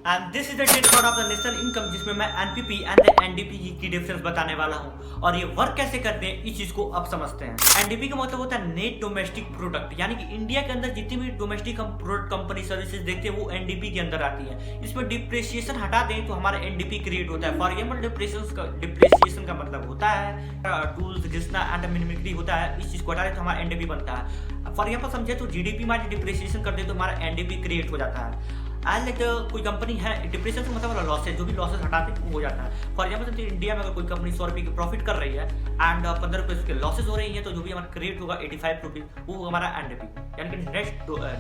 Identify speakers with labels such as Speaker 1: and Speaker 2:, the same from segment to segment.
Speaker 1: And this is the date of the national income, जिसमें मैं NPP and the NDP की difference बताने वाला हूं और ये वर्क कैसे करते हैं इस चीज को अब समझते हैं। एनडीपी का मतलब होता है नेट डोमेस्टिक प्रोडक्ट, यानी कि इंडिया के अंदर जितनी भी डोमेस्टिक हम प्रोडक्ट कंपनी सर्विसेज देखते हैं वो एनडीपी के अंदर आती है। इसमें डिप्रिसिएशन हटा दें तो हमारा एनडीपी क्रिएट होता है। फॉर एग्जाम्पल डिप्रिसिएशन का मतलब होता है टूल्स घिसना एंड मिमिक्री होता है, इस चीज को हटा दें तो हमारा एनडीपी बनता है। फॉर एग्जाम्पल समझे तो जीडीपी में डिप्रिसिएशन कर दे तो हमारा एनडीपी क्रिएट हो जाता है। एंड कोई कंपनी है डिप्रेशन से मतलब लॉसेज, जो भी लॉसेज हटाते हैं वो हो जाता है। फॉर एग्जाम्पल इंडिया में अगर कोई कंपनी 100 रुपये की प्रॉफिट कर रही है एंड 15 रुपये उसके लॉसेज हो रही है तो जो भी हमारा क्रिएट होगा 85 रुपीज, वो हमारा एनडीपी यानी कि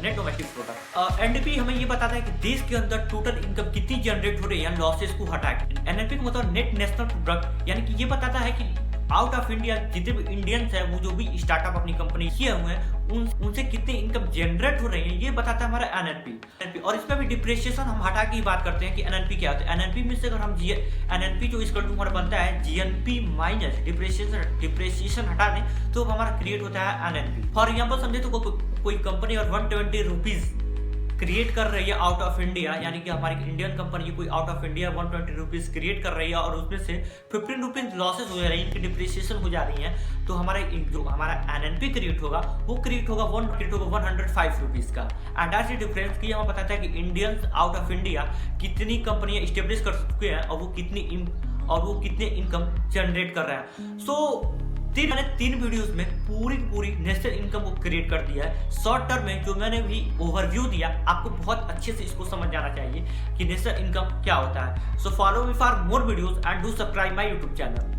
Speaker 1: नेट डोमेस्टिक प्रोडक्ट। एनडीपी हमें ये बताता है कि देश के अंदर टोटल इनकम कितनी जनरेट हो रही है लॉसेज को हटा के। एनएनपी का मतलब नेट नेशनल प्रोडक्ट, यानी कि ये बताता है कि आउट ऑफ इंडिया जितने भी इंडियंस है वो जो भी स्टार्टअप अपनी कंपनी किए हुए हैं उनसे कितनी इनकम जनरेट हो रही है, ये बताता है हमारा एनएनपी। और इसमें भी डिप्रिसिएशन हम हटा के बात करते हैं कि एनएनपी क्या होता है। एनएनपी में से अगर हम एनएनपी जो इसका हमारा बनता है जीएनपी माइनस डिप्रिसिएशन हटा दें तो हमारा क्रिएट होता है एनएनपी। फॉर एग्जाम्पल समझे तो कोई कंपनी और 120 रुपीज क्रिएट कर रही है आउट ऑफ इंडिया, यानी कि हमारी इंडियन कंपनी कोई out of India 120 rupees create कर रही है और उसमें से 15 रुपीज लॉसेज हो जा रही है, इनकी डिप्रिसिएशन हो जा रही है, तो हमारा जो हमारा एनएनपी क्रिएट होगा वो क्रिएट होगा 105 रुपीज का। एंड ऐसे डिफरेंस की हमें बताता है कि इंडियंस आउट ऑफ इंडिया कितनी कंपनियां स्टेब्लिश कर चुके हैं और वो कितने इनकम जनरेट कर रहे हैं। सो मैंने 3 वीडियोस में पूरी नेशनल इनकम को क्रिएट कर दिया है। शॉर्ट टर्म में जो मैंने भी ओवरव्यू दिया, आपको बहुत अच्छे से इसको समझ जाना चाहिए कि नेशनल इनकम क्या होता है। So follow me for more videos and do subscribe my YouTube channel.